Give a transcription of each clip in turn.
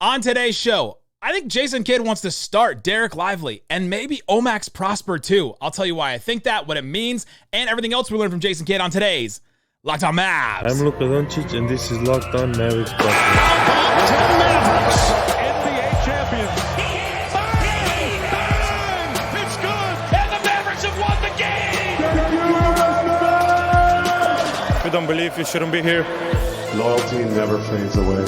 On today's show, I think Jason Kidd wants to start Dereck Lively and maybe Olivier-Maxence Prosper too. I'll tell you why I think that, what it means, and everything else we learned from Jason Kidd on today's Locked On Mavs. I'm Luka Doncic, and this is Locked On Mavs. Mavericks, NBA champions. Bang! Bang! It's good, and the Mavericks have won the game. If you don't believe, you shouldn't be here. Loyalty never fades away.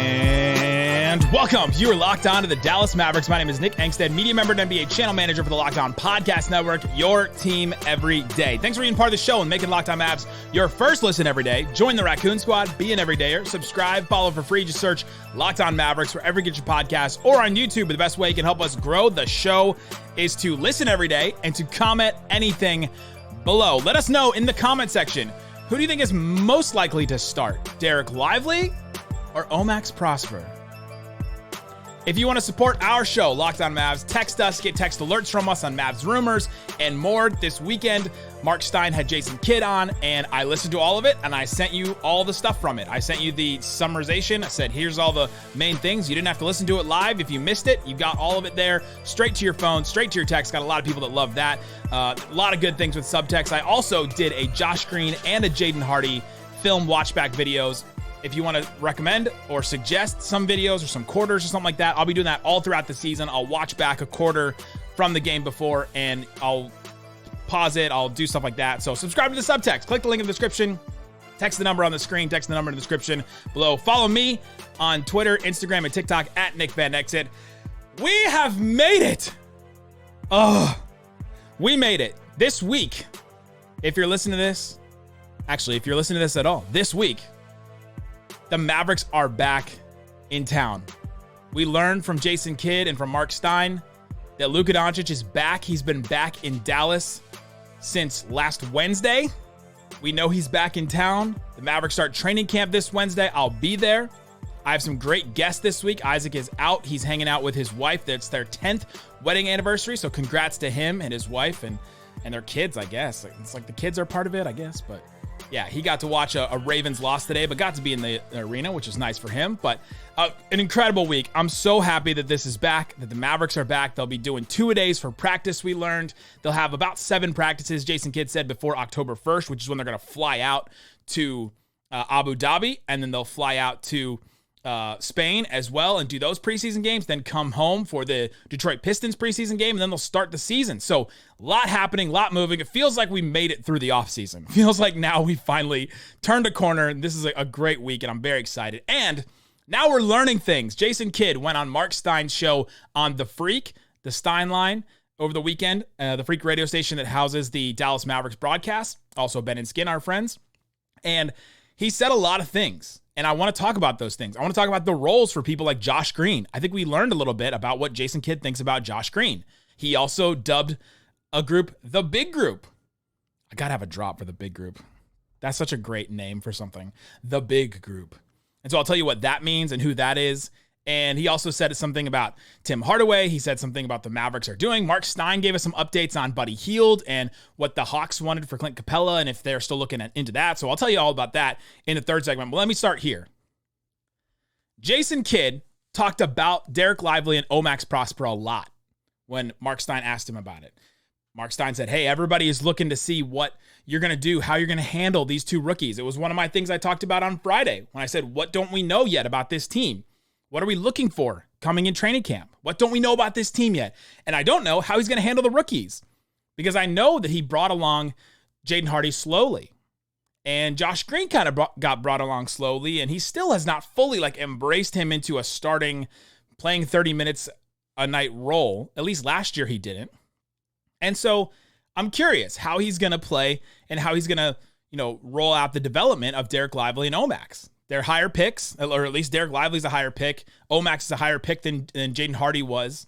And welcome. You are locked on to the Dallas Mavericks. My name is Nick Angstadt, media member and NBA channel manager for the Locked On Podcast Network, your team every day. Thanks for being part of the show and making Locked On Mavs your first listen every day. Join the Raccoon Squad, be an everydayer, subscribe, follow for free. Just search Locked On Mavericks wherever you get your podcasts or on YouTube. But the best way you can help us grow the show is to listen every day and to comment anything below. Let us know in the comment section, who do you think is most likely to start? Dereck Lively or Olivier-Maxence Prosper? If you want to support our show, Locked On Mavs, text us, get text alerts from us on Mavs rumors and more. This weekend, Marc Stein had Jason Kidd on, and I listened to all of it, and I sent you all the stuff from it. I sent you the summarization. I said, here's all the main things. You didn't have to listen to it live. If you missed it, you got all of it there, straight to your phone, straight to your text. Got a lot of people that love that. A lot of good things with subtext. I also did a Josh Green and a Jaden Hardy film watchback videos. If you want to recommend or suggest some videos or some quarters or something like that, I'll be doing that all throughout the season. I'll watch back a quarter from the game before and I'll pause it. I'll do stuff like that. So subscribe to the subtext. Click the link in the description. Text the number on the screen. Text the number in the description below. Follow me on Twitter, Instagram, and TikTok at Nick Van Exit. We have made it. We made it. This week, if you're listening to this, actually, if you're listening to this at all, this week, the Mavericks are back in town. We learned from Jason Kidd and from Marc Stein that Luka Doncic is back. He's been back in Dallas since last Wednesday. We know he's back in town. The Mavericks start training camp this Wednesday. I'll be there. I have some great guests this week. Isaac is out. He's hanging out with his wife. That's their 10th wedding anniversary. So congrats to him and his wife and their kids, I guess. It's like the kids are part of it, I guess, but yeah, he got to watch a Ravens loss today, but got to be in the arena, which is nice for him. But an incredible week. I'm so happy that this is back, that the Mavericks are back. They'll be doing 2-a-days for practice, we learned. They'll have about 7 practices, Jason Kidd said, before October 1st, which is when they're going to fly out to Abu Dhabi, and then they'll fly out to Spain as well and do those preseason games, then come home for the Detroit Pistons preseason game, and then they'll start the season. So a lot happening, a lot moving. It feels like we made it through the offseason. Feels like now we finally turned a corner, and this is a great week, and I'm very excited. And now we're learning things. Jason Kidd went on Marc Stein's show on The Freak, the Stein line, over the weekend, the Freak radio station that houses the Dallas Mavericks broadcast, also Ben and Skin, our friends. And he said a lot of things. And I want to talk about those things. I want to talk about the roles for people like Josh Green. I think we learned a little bit about what Jason Kidd thinks about Josh Green. He also dubbed a group the Big Group. I got to have a drop for the Big Group. That's such a great name for something. The Big Group. And so I'll tell you what that means and who that is. And he also said something about Tim Hardaway. He said something about the Mavericks are doing. Marc Stein gave us some updates on Buddy Hield and what the Hawks wanted for Clint Capela and if they're still looking into that. So I'll tell you all about that in the third segment. But let me start here. Jason Kidd talked about Dereck Lively and Olivier-Maxence Prosper a lot when Marc Stein asked him about it. Marc Stein said, hey, everybody is looking to see what you're going to do, how you're going to handle these two rookies. It was one of my things I talked about on Friday when I said, what don't we know yet about this team? What are we looking for coming in training camp? What don't we know about this team yet? And I don't know how he's going to handle the rookies because I know that he brought along Jaden Hardy slowly. And Josh Green kind of got brought along slowly, and he still has not fully embraced him into a starting, playing 30 minutes a night role. At least last year he didn't. And so I'm curious how he's going to play and how he's going to, roll out the development of Dereck Lively and Olivier-Maxence. They're higher picks, or at least Dereck Lively's a higher pick. Olivier-Maxence is a higher pick than Jaden Hardy was.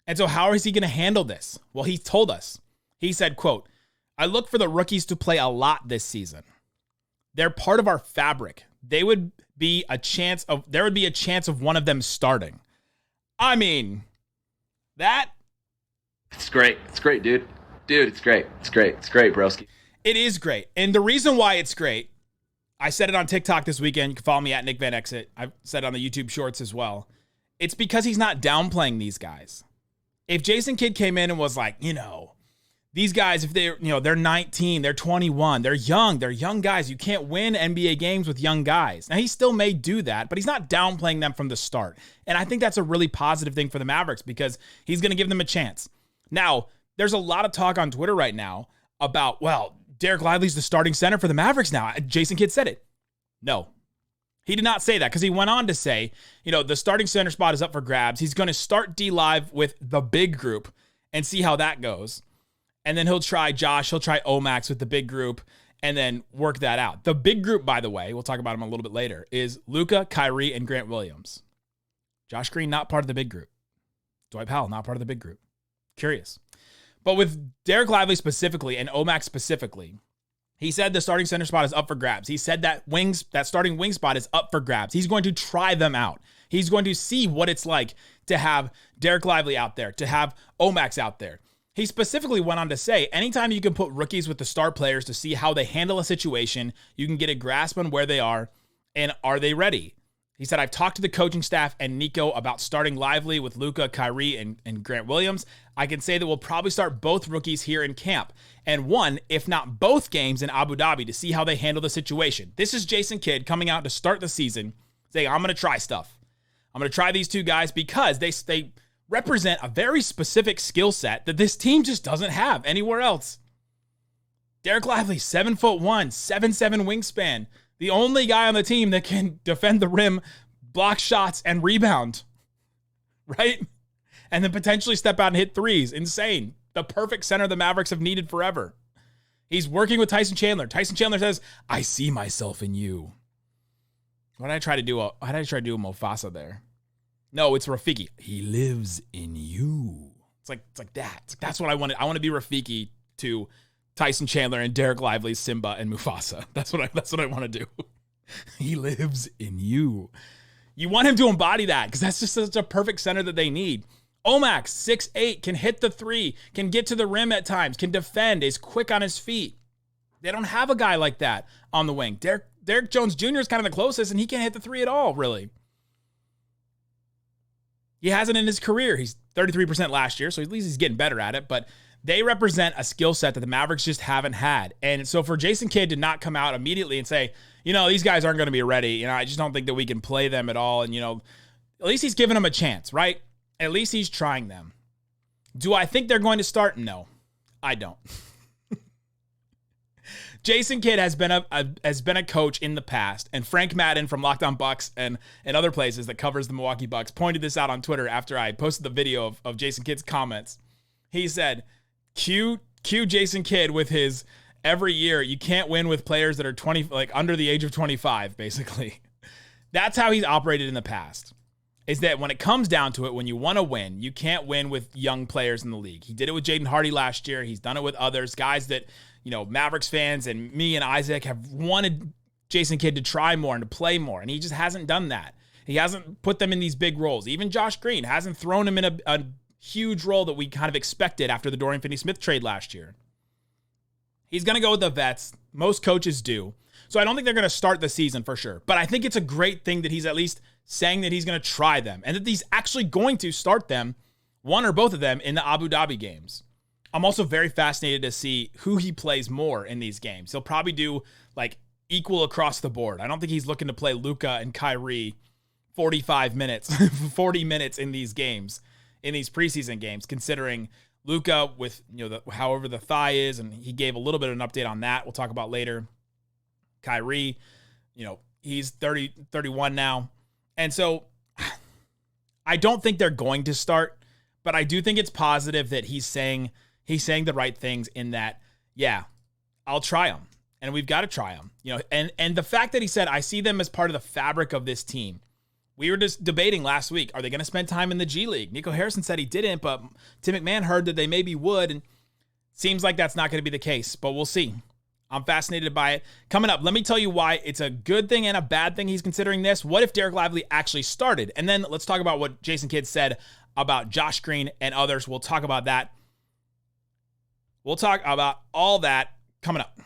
And so how is he going to handle this? Well, he told us. He said, quote, I look for the rookies to play a lot this season. They're part of our fabric. There would be a chance of one of them starting. I mean, that. It's great. It's great, dude. Dude, it's great. It's great. It's great, broski. It is great. And the reason why it's great I said it on TikTok this weekend. You can follow me at Nick Van Exit. I've said it on the YouTube shorts as well. It's because he's not downplaying these guys. If Jason Kidd came in and was like, these guys, if they're 19, they're 21, they're young guys. You can't win NBA games with young guys. Now, he still may do that, but he's not downplaying them from the start. And I think that's a really positive thing for the Mavericks because he's going to give them a chance. Now, there's a lot of talk on Twitter right now about, Dereck Lively's the starting center for the Mavericks now. Jason Kidd said it. No, he did not say that because he went on to say, the starting center spot is up for grabs. He's going to start D-Live with the big group and see how that goes. And then he'll try Josh, he'll try Omax with the big group and then work that out. The big group, by the way, we'll talk about him a little bit later, is Luka, Kyrie, and Grant Williams. Josh Green, not part of the big group. Dwight Powell, not part of the big group. Curious. But with Dereck Lively specifically and Omax specifically, he said the starting center spot is up for grabs. He said that starting wing spot is up for grabs. He's going to try them out. He's going to see what it's like to have Dereck Lively out there, to have Omax out there. He specifically went on to say, anytime you can put rookies with the star players to see how they handle a situation, you can get a grasp on where they are and are they ready. He said, I've talked to the coaching staff and Nico about starting Lively with Luka, Kyrie, and Grant Williams. I can say that we'll probably start both rookies here in camp and one, if not both games in Abu Dhabi to see how they handle the situation. This is Jason Kidd coming out to start the season saying, I'm going to try stuff. I'm going to try these two guys because they represent a very specific skill set that this team just doesn't have anywhere else. Dereck Lively, 7'1", 7'7" wingspan. The only guy on the team that can defend the rim, block shots, and rebound. Right? And then potentially step out and hit threes. Insane. The perfect center the Mavericks have needed forever. He's working with Tyson Chandler. Tyson Chandler says, I see myself in you. Why did I try to do a Mufasa there? No, it's Rafiki. He lives in you. It's like that. That's what I wanted. I want to be Rafiki to Tyson Chandler and Dereck Lively's Simba and Mufasa. That's what I want to do. He lives in you. You want him to embody that because that's just such a perfect center that they need. Omax, 6'8", can hit the three, can get to the rim at times, can defend, is quick on his feet. They don't have a guy like that on the wing. Derek Jones Jr. is kind of the closest, and he can't hit the three at all, really. He hasn't in his career. He's 33% last year, so at least he's getting better at it, but they represent a skill set that the Mavericks just haven't had. And so for Jason Kidd to not come out immediately and say, these guys aren't going to be ready. I just don't think that we can play them at all. And, at least he's giving them a chance, right? At least he's trying them. Do I think they're going to start? No, I don't. Jason Kidd has been a coach in the past, and Frank Madden from Locked On Bucks and other places that covers the Milwaukee Bucks pointed this out on Twitter after I posted the video of Jason Kidd's comments. He said, cue Jason Kidd with his every year you can't win with players that are under the age of 25, basically. That's how he's operated in the past. Is that when it comes down to it, when you want to win, you can't win with young players in the league. He did it with Jaden Hardy last year. He's done it with others, guys that, Mavericks fans and me and Isaac have wanted Jason Kidd to try more and to play more, and he just hasn't done that. He hasn't put them in these big roles. Even Josh Green hasn't thrown him in a huge role that we kind of expected after the Dorian Finney-Smith trade last year. He's going to go with the vets. Most coaches do. So I don't think they're going to start the season for sure. But I think it's a great thing that he's at least saying that he's going to try them and that he's actually going to start them, one or both of them, in the Abu Dhabi games. I'm also very fascinated to see who he plays more in these games. He'll probably do equal across the board. I don't think he's looking to play Luka and Kyrie 40 minutes in these games, in these preseason games, considering Luka with, however the thigh is, and he gave a little bit of an update on that. We'll talk about later. Kyrie, he's 31 now. And so I don't think they're going to start, but I do think it's positive that he's saying the right things in that, yeah, I'll try them. And we've got to try them. And the fact that he said, I see them as part of the fabric of this team. We were just debating last week, are they going to spend time in the G League? Nico Harrison said he didn't, but Tim McMahon heard that they maybe would, and seems like that's not going to be the case, but we'll see. I'm fascinated by it. Coming up, let me tell you why it's a good thing and a bad thing he's considering this. What if Dereck Lively actually started? And then let's talk about what Jason Kidd said about Josh Green and others. We'll talk about that. We'll talk about all that coming up.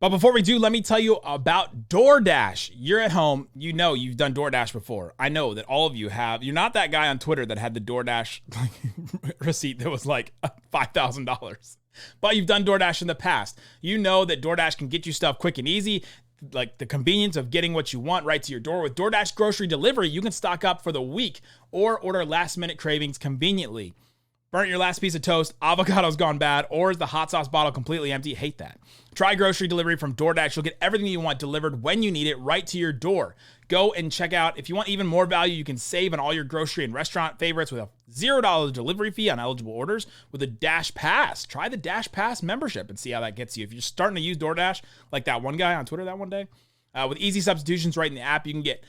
But before we do, let me tell you about DoorDash. You're at home. You know you've done DoorDash before. I know that all of you have. You're not that guy on Twitter that had the DoorDash receipt that was like $5,000. But you've done DoorDash in the past. You know that DoorDash can get you stuff quick and easy, like the convenience of getting what you want right to your door. With DoorDash grocery delivery, you can stock up for the week or order last-minute cravings conveniently. Burnt your last piece of toast, avocado's gone bad, or is the hot sauce bottle completely empty? Hate that. Try grocery delivery from DoorDash. You'll get everything you want delivered when you need it right to your door. Go and check out. If you want even more value, you can save on all your grocery and restaurant favorites with a $0 delivery fee on eligible orders with a Dash Pass. Try the Dash Pass membership and see how that gets you. If you're starting to use DoorDash, like that one guy on Twitter that one day, with easy substitutions right in the app, you can get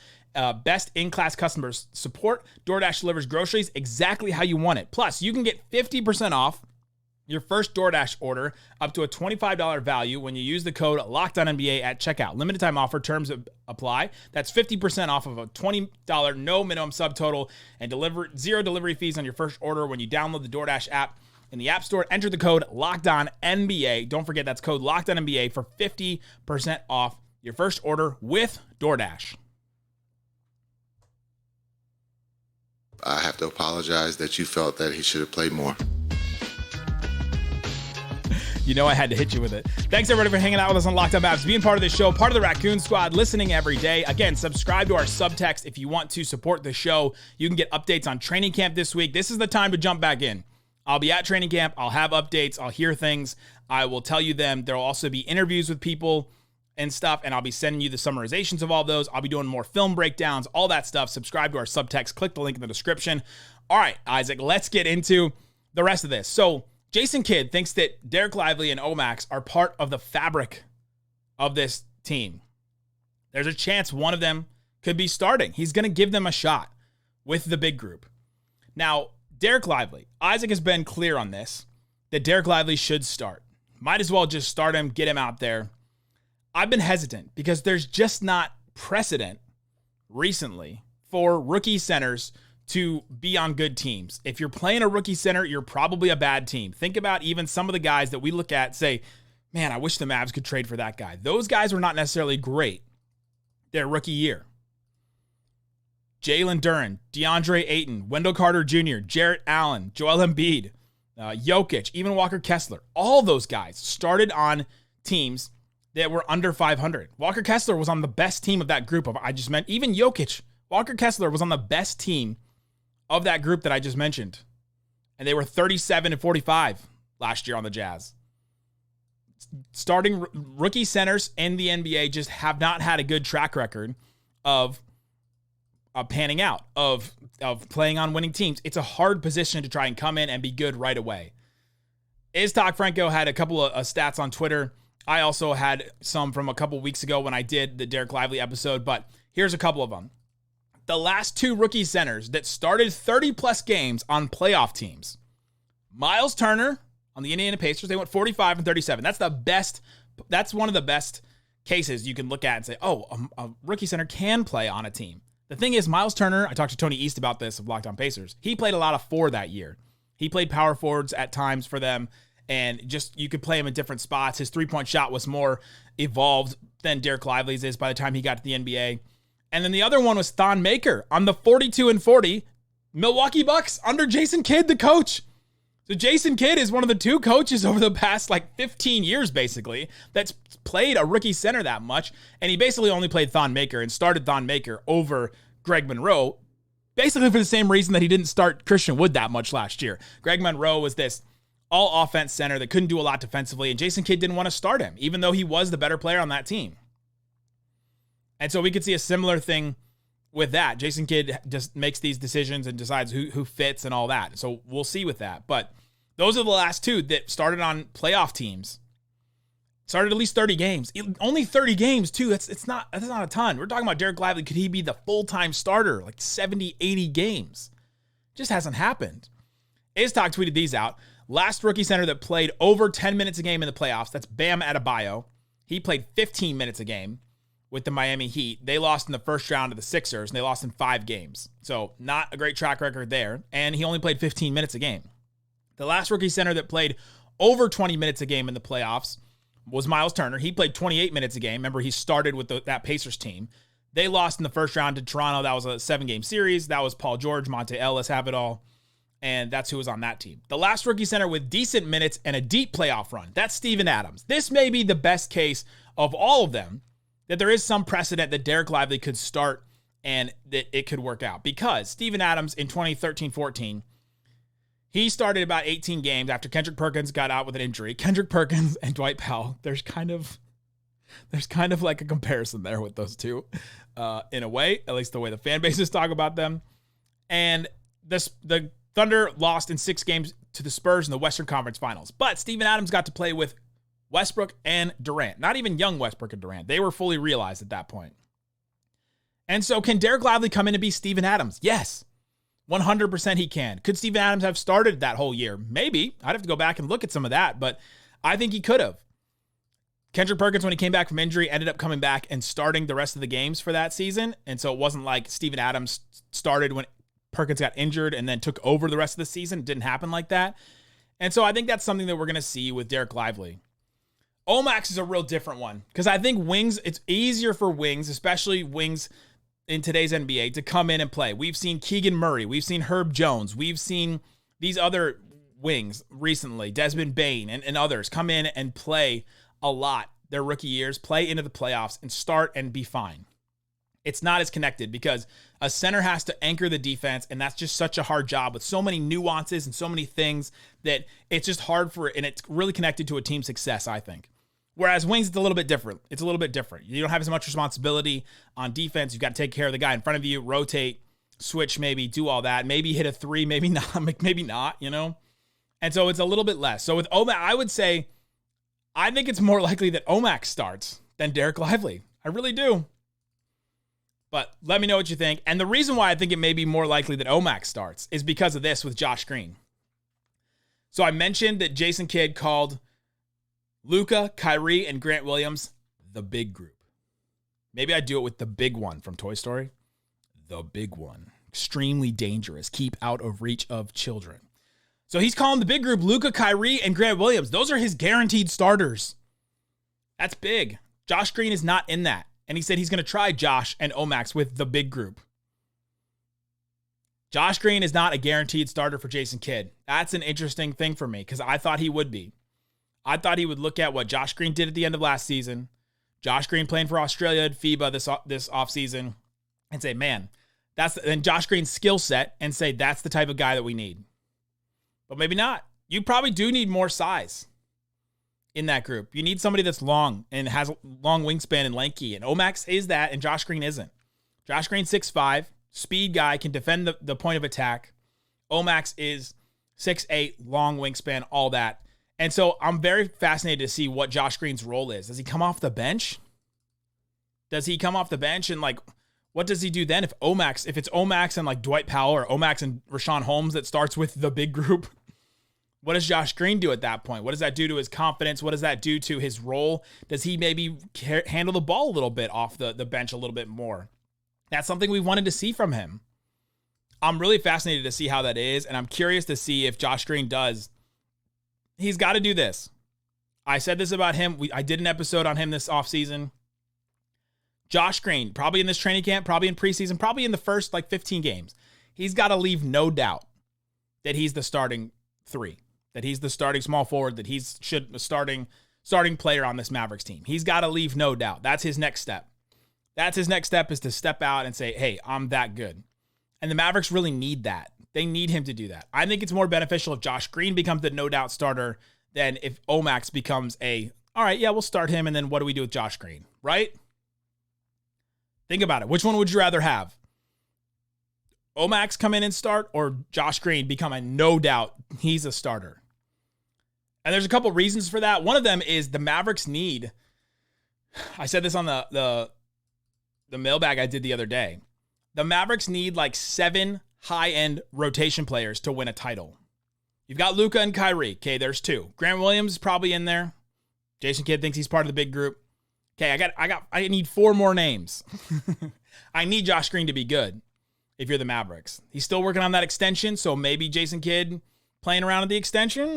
best in-class customer support. DoorDash delivers groceries exactly how you want it. Plus, you can get 50% off your first DoorDash order up to a $25 value when you use the code LOCKEDONNBA at checkout. Limited time offer, terms apply. That's 50% off of a $20 no minimum subtotal and zero delivery fees on your first order when you download the DoorDash app in the App Store. Enter the code LOCKEDONNBA. Don't forget that's code LOCKEDONNBA for 50% off your first order with DoorDash. I have to apologize that you felt that he should have played more. You know I had to hit you with it. Thanks, everybody, for hanging out with us on Locked On Mavs, being part of the show, part of the Raccoon Squad, listening every day. Again, subscribe to our subtext if you want to support the show. You can get updates on training camp this week. This is the time to jump back in. I'll be at training camp. I'll have updates. I'll hear things. I will tell you them. There will also be interviews with people and stuff, and I'll be sending you the summarizations of all those. I'll be doing more film breakdowns, all that stuff. Subscribe to our subtext. Click the link in the description. All right, Isaac, let's get into the rest of this. So Jason Kidd thinks that Dereck Lively and Omax are part of the fabric of this team. There's a chance one of them could be starting. He's going to give them a shot with the big group. Now, Dereck Lively, Isaac has been clear on this, that Dereck Lively should start. Might as well just start him, get him out there. I've been hesitant because there's just not precedent recently for rookie centers to be on good teams. If you're playing a rookie center, you're probably a bad team. Think about even some of the guys that we look at, say, man, I wish the Mavs could trade for that guy. Those guys were not necessarily great their rookie year. Jalen Duren, DeAndre Ayton, Wendell Carter Jr., Jarrett Allen, Joel Embiid, Jokic, even Walker Kessler. All those guys started on teams that were under 500. Walker Kessler was on the best team of that group of I just mentioned. Even Jokic, Walker Kessler was on the best team of that group that I just mentioned. And they were 37-45 last year on the Jazz. Starting rookie centers in the NBA just have not had a good track record of panning out, of playing on winning teams. It's a hard position to try and come in and be good right away. Iztok Franco had a couple of stats on Twitter. I also had some from a couple weeks ago when I did the Dereck Lively episode, but here's a couple of them. The last two rookie centers that started 30-plus games on playoff teams. Miles Turner on the Indiana Pacers, they went 45 and 37. That's the best. That's one of the best cases you can look at and say, oh, a rookie center can play on a team. The thing is, Miles Turner, I talked to Tony East about this of Locked On Pacers. He played a lot of four that year. He played power forwards at times for them. And just, you could play him in different spots. His three-point shot was more evolved than Dereck Lively's is by the time he got to the NBA. And then the other one was Thon Maker on the 42 and 40 Milwaukee Bucks under Jason Kidd, the coach. So Jason Kidd is one of the two coaches over the past 15 years, basically, that's played a rookie center that much. And he basically only played Thon Maker and started Thon Maker over Greg Monroe, basically for the same reason that he didn't start Christian Wood that much last year. Greg Monroe was this all-offense center that couldn't do a lot defensively, and Jason Kidd didn't want to start him, even though he was the better player on that team. And so we could see a similar thing with that. Jason Kidd just makes these decisions and decides who fits and all that. So we'll see with that. But those are the last two that started on playoff teams. Started at least 30 games. Only 30 games, too. That's not a ton. We're talking about Dereck Lively. Could he be the full-time starter, 70, 80 games? Just hasn't happened. Iztok tweeted these out. Last rookie center that played over 10 minutes a game in the playoffs, that's Bam Adebayo. He played 15 minutes a game with the Miami Heat. They lost in the first round to the Sixers, and they lost in 5 games. So not a great track record there, and he only played 15 minutes a game. The last rookie center that played over 20 minutes a game in the playoffs was Miles Turner. He played 28 minutes a game. Remember, he started with that Pacers team. They lost in the first round to Toronto. That was a 7-game series. That was Paul George, Monte Ellis, have it all. And that's who was on that team. The last rookie center with decent minutes and a deep playoff run, that's Steven Adams. This may be the best case of all of them, that there is some precedent that Dereck Lively could start and that it could work out. Because Steven Adams in 2013-14, he started about 18 games after Kendrick Perkins got out with an injury. Kendrick Perkins and Dwight Powell, there's kind of like a comparison there with those two, in a way, at least the way the fan bases talk about them. And the Thunder lost in 6 games to the Spurs in the Western Conference Finals. But Steven Adams got to play with Westbrook and Durant. Not even young Westbrook and Durant. They were fully realized at that point. And so can Dereck Lively come in and be Steven Adams? Yes. 100% he can. Could Steven Adams have started that whole year? Maybe. I'd have to go back and look at some of that, but I think he could have. Kendrick Perkins, when he came back from injury, ended up coming back and starting the rest of the games for that season. And so it wasn't like Steven Adams started when Perkins got injured and then took over the rest of the season. It didn't happen like that. And so I think that's something that we're going to see with Dereck Lively. Omax is a real different one because I think wings, it's easier for wings, especially wings in today's NBA, to come in and play. We've seen Keegan Murray. We've seen Herb Jones. We've seen these other wings recently, Desmond Bane and others, come in and play a lot their rookie years, play into the playoffs, and start and be fine. It's not as connected because a center has to anchor the defense, and that's just such a hard job with so many nuances and so many things that it's just hard for, and it's really connected to a team's success, I think. Whereas wings, it's a little bit different. It's a little bit different. You don't have as much responsibility on defense. You've got to take care of the guy in front of you, rotate, switch, maybe do all that. Maybe hit a 3, maybe not, you know? And so it's a little bit less. So with Omax, I would say, I think it's more likely that Omax starts than Dereck Lively. I really do. But let me know what you think. And the reason why I think it may be more likely that Omax starts is because of this with Josh Green. So I mentioned that Jason Kidd called Luka, Kyrie, and Grant Williams the big group. Maybe I do it with the big one from Toy Story. The big one. Extremely dangerous. Keep out of reach of children. So he's calling the big group Luka, Kyrie, and Grant Williams. Those are his guaranteed starters. That's big. Josh Green is not in that. And he said he's going to try Josh and Omax with the big group. Josh Green is not a guaranteed starter for Jason Kidd. That's an interesting thing for me because I thought he would be. I thought he would look at what Josh Green did at the end of last season, Josh Green playing for Australia at FIBA this offseason, and say, man, and Josh Green's skill set, and say that's the type of guy that we need. But maybe not. You probably do need more size in that group. You need somebody that's long and has a long wingspan and lanky, and Omax is that, and Josh Green isn't. Josh Green 6'5", speed guy, can defend the point of attack. Omax is 6'8", long wingspan, all that. And so I'm very fascinated to see what Josh Green's role is. Does he come off the bench? Does he come off the bench and what does he do then if it's Omax and like Dwight Powell or Omax and Rashawn Holmes that starts with the big group? What does Josh Green do at that point? What does that do to his confidence? What does that do to his role? Does he maybe handle the ball a little bit off the bench a little bit more? That's something we wanted to see from him. I'm really fascinated to see how that is, and I'm curious to see if Josh Green does. He's got to do this. I said this about him. I did an episode on him this offseason. Josh Green, probably in this training camp, probably in preseason, probably in the first 15 games. He's got to leave no doubt that he's the starting 3, that he's the starting small forward, that he's starting player on this Mavericks team. He's got to leave no doubt. That's his next step. That's his next step, is to step out and say, hey, I'm that good. And the Mavericks really need that. They need him to do that. I think it's more beneficial if Josh Green becomes the no doubt starter than if Omax becomes all right, yeah, we'll start him, and then what do we do with Josh Green, right? Think about it. Which one would you rather have? Omax come in and start, or Josh Green become a no doubt he's a starter? And there's a couple reasons for that. One of them is the Mavericks need, I said this on the mailbag I did the other day. The Mavericks need 7 high-end rotation players to win a title. You've got Luka and Kyrie. Okay, there's 2. Grant Williams is probably in there. Jason Kidd thinks he's part of the big group. Okay, I need 4 more names. I need Josh Green to be good if you're the Mavericks. He's still working on that extension, so maybe Jason Kidd playing around at the extension.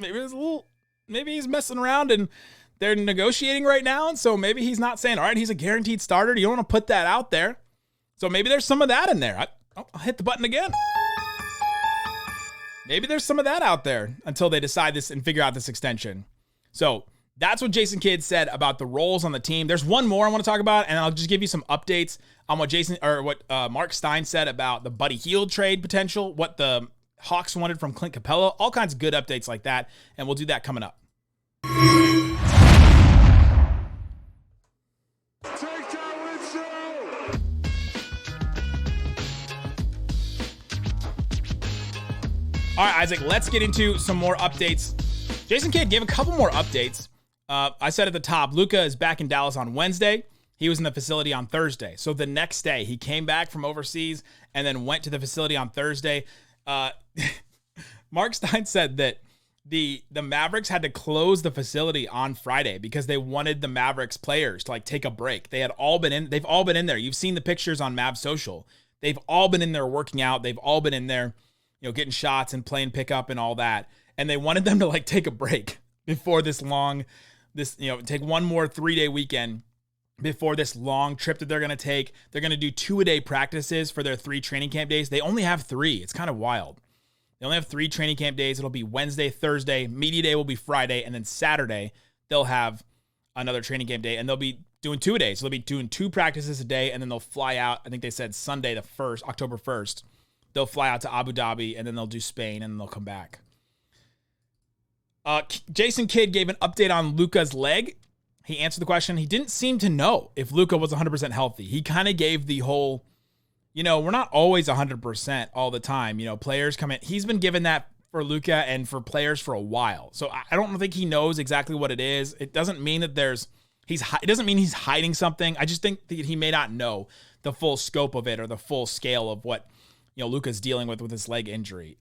maybe he's messing around and they're negotiating right now. And so maybe he's not saying, all right, he's a guaranteed starter. You don't want to put that out there. So maybe there's some of that in there. I'll hit the button again. Maybe there's some of that out there until they decide this and figure out this extension. So that's what Jason Kidd said about the roles on the team. There's one more I want to talk about, and I'll just give you some updates on what Marc Stein said about the Buddy Hield trade potential, what the Hawks wanted from Clint Capela, all kinds of good updates like that, and we'll do that coming up. All right, Isaac, let's get into some more updates. Jason Kidd gave a couple more updates. I said at the top, Luka is back in Dallas on Wednesday. He was in the facility on Thursday. So the next day, he came back from overseas and then went to the facility on Thursday. Marc Stein said that the Mavericks had to close the facility on Friday because they wanted the Mavericks players to take a break. They've all been in there. You've seen the pictures on Mavs Social. They've all been in there working out. They've all been in there, getting shots and playing pickup and all that. And they wanted them to take a break before take one more 3-day weekend before this long trip that they're going to take. They're going to do 2-a-day practices for their 3 training camp days. They only have 3. It's kind of wild. They only have 3 training camp days. It'll be Wednesday, Thursday, media day will be Friday, and then Saturday they'll have another training camp day, and they'll be doing 2-a-days. So they'll be doing 2 practices a day, and then they'll fly out. I think they said Sunday the 1st, October 1st. They'll fly out to Abu Dhabi, and then they'll do Spain, and then they'll come back. Jason Kidd gave an update on Luka's leg. He answered the question. He didn't seem to know if Luka was 100% healthy. He kind of gave the whole, we're not always 100% all the time. Players come in. He's been given that for Luka and for players for a while. So I don't think he knows exactly what it is. It doesn't mean that it doesn't mean he's hiding something. I just think that he may not know the full scope of it or the full scale of what Luka's dealing with his leg injury.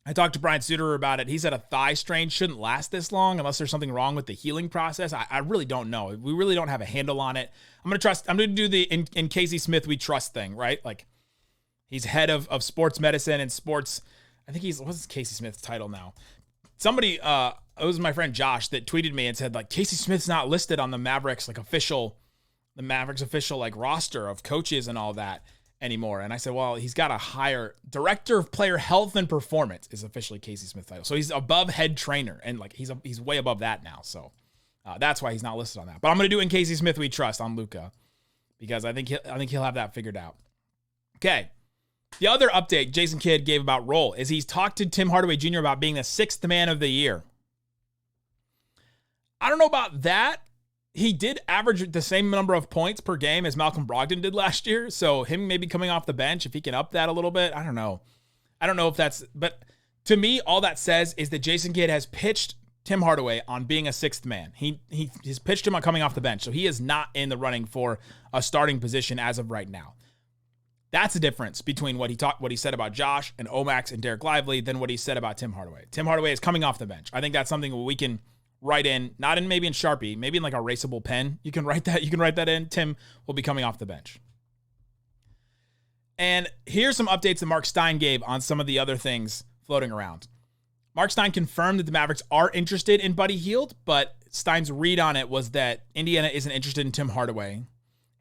I talked to Brian Suter about it. He said a thigh strain shouldn't last this long unless there's something wrong with the healing process. I really don't know. We really don't have a handle on it. I'm going to do the in Casey Smith we trust thing, right? He's head of sports medicine and sports. I think what's Casey Smith's title now? Somebody, it was my friend Josh that tweeted me and said Casey Smith's not listed on the Mavericks official roster of coaches and all that anymore. And I said, well, he's got a higher director of player health and performance is officially Casey Smith's title. So he's above head trainer and he's way above that now. So that's why he's not listed on that. But I'm going to do in Casey Smith we trust on Luka because I think he'll have that figured out. Okay. The other update Jason Kidd gave about role is he's talked to Tim Hardaway Jr. about being the 6th man of the year. I don't know about that. He did average the same number of points per game as Malcolm Brogdon did last year. So him maybe coming off the bench, if he can up that a little bit, I don't know. I don't know if that's, but to me, all that says is that Jason Kidd has pitched Tim Hardaway on being a 6th man. He's pitched him on coming off the bench. So he is not in the running for a starting position as of right now. That's the difference between what he said about Josh and Omax and Dereck Lively than what he said about Tim Hardaway. Tim Hardaway is coming off the bench. I think that's something we can write in, not in maybe in Sharpie, maybe in a erasable pen. You can write that in. Tim will be coming off the bench. And here's some updates that Marc Stein gave on some of the other things floating around. Marc Stein confirmed that the Mavericks are interested in Buddy Hield, but Stein's read on it was that Indiana isn't interested in Tim Hardaway,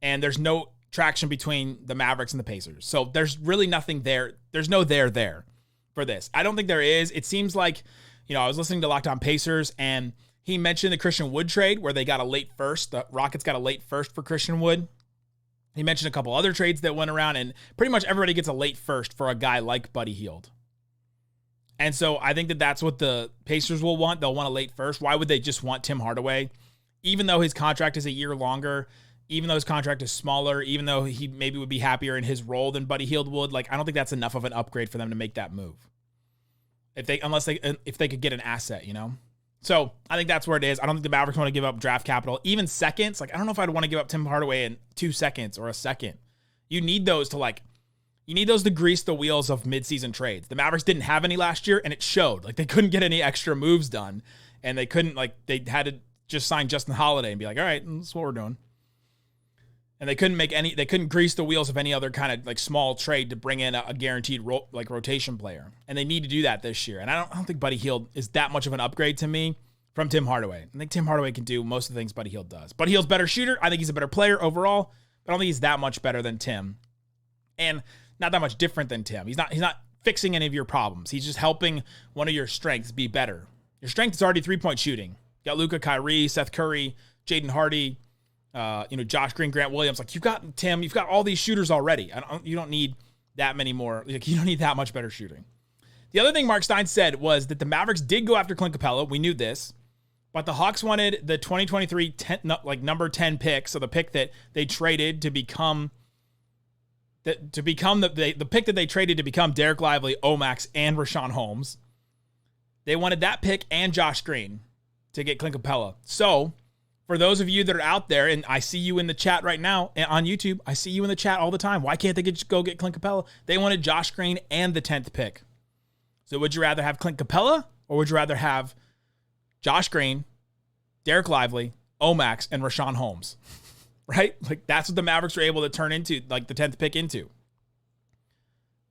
and there's no traction between the Mavericks and the Pacers. So there's really nothing there. There's no there for this. I don't think there is. It seems like, I was listening to Locked On Pacers, and he mentioned the Christian Wood trade where they got a late first. The Rockets got a late first for Christian Wood. He mentioned a couple other trades that went around, and pretty much everybody gets a late first for a guy like Buddy Hield. And so I think that that's what the Pacers will want. They'll want a late first. Why would they just want Tim Hardaway? Even though his contract is a year longer, even though his contract is smaller, even though he maybe would be happier in his role than Buddy Hield would, I don't think that's enough of an upgrade for them to make that move. If they could get an asset, So I think that's where it is. I don't think the Mavericks want to give up draft capital, even seconds. I don't know if I'd want to give up Tim Hardaway in 2 seconds or a second. You need those to grease the wheels of midseason trades. The Mavericks didn't have any last year, and it showed. They couldn't get any extra moves done, and they couldn't, they had to just sign Justin Holiday and be like, all right, that's what we're doing. And they couldn't grease the wheels of any other kind of like small trade to bring in a guaranteed rotation player. And they need to do that this year. And I don't think Buddy Hield is that much of an upgrade to me from Tim Hardaway. I think Tim Hardaway can do most of the things Buddy Hield does. Buddy Hield's a better shooter. I think he's a better player overall, but I don't think he's that much better than Tim. And not that much different than Tim. He's not fixing any of your problems. He's just helping one of your strengths be better. Your strength is already 3-point shooting. You got Luka, Kyrie, Seth Curry, Jaden Hardy, Josh Green, Grant Williams. Like, you've got Tim, you've got all these shooters already. You don't need that many more. Like, you don't need that much better shooting. The other thing Marc Stein said was that the Mavericks did go after Clint Capela. We knew this, but the Hawks wanted the 2023 number 10 pick, so the pick that they traded to become the pick that they traded to become Dereck Lively, Omax, and Rashawn Holmes. They wanted that pick and Josh Green to get Clint Capela. So, for those of you that are out there, and I see you in the chat right now on YouTube, I see you in the chat all the time. Why can't they go get Clint Capela? They wanted Josh Green and the 10th pick. So would you rather have Clint Capela, or would you rather have Josh Green, Dereck Lively, Omax, and Rashawn Holmes? Right? Like, that's what the Mavericks were able to turn into, like, the 10th pick into.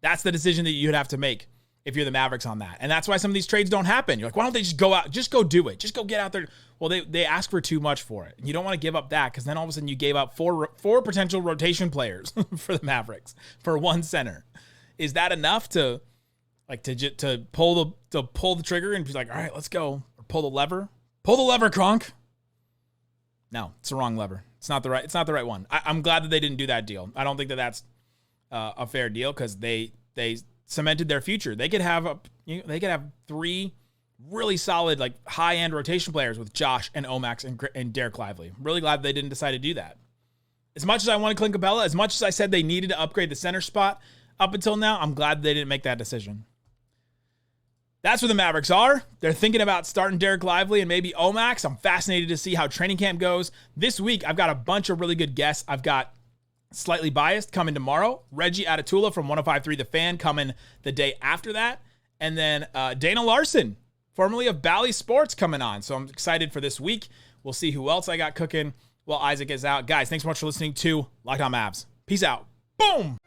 That's the decision that you'd have to make if you're the Mavericks on that. And that's why some of these trades don't happen. You're like, why don't they just go out? Just go do it. Just go get out there. Well, they ask for too much for it. And you don't want to give up that, because then all of a sudden you gave up four potential rotation players for the Mavericks for one center. Is that enough to pull the trigger and be like, all right, let's go? Or pull the lever? Pull the lever, Kronk. No, it's the wrong lever. It's not the right one. I'm glad that they didn't do that deal. I don't think that that's a fair deal, because they cemented their future. They could have three really solid, like, high-end rotation players with Josh and Omax and Dereck Lively. I'm really glad they didn't decide to do that. As much as I wanted Clint Capela, as much as I said they needed to upgrade the center spot up until now, I'm glad they didn't make that decision. That's where the Mavericks are. They're thinking about starting Dereck Lively and maybe Omax. I'm fascinated to see how training camp goes. This week, I've got a bunch of really good guests. I've got Slightly Biased coming tomorrow. Reggie Atatula from 105.3 The Fan coming the day after that. And then Dana Larson, formerly of Bally Sports, coming on. So I'm excited for this week. We'll see who else I got cooking while Isaac is out. Guys, thanks so much for listening to Locked On Mavs. Peace out. Boom!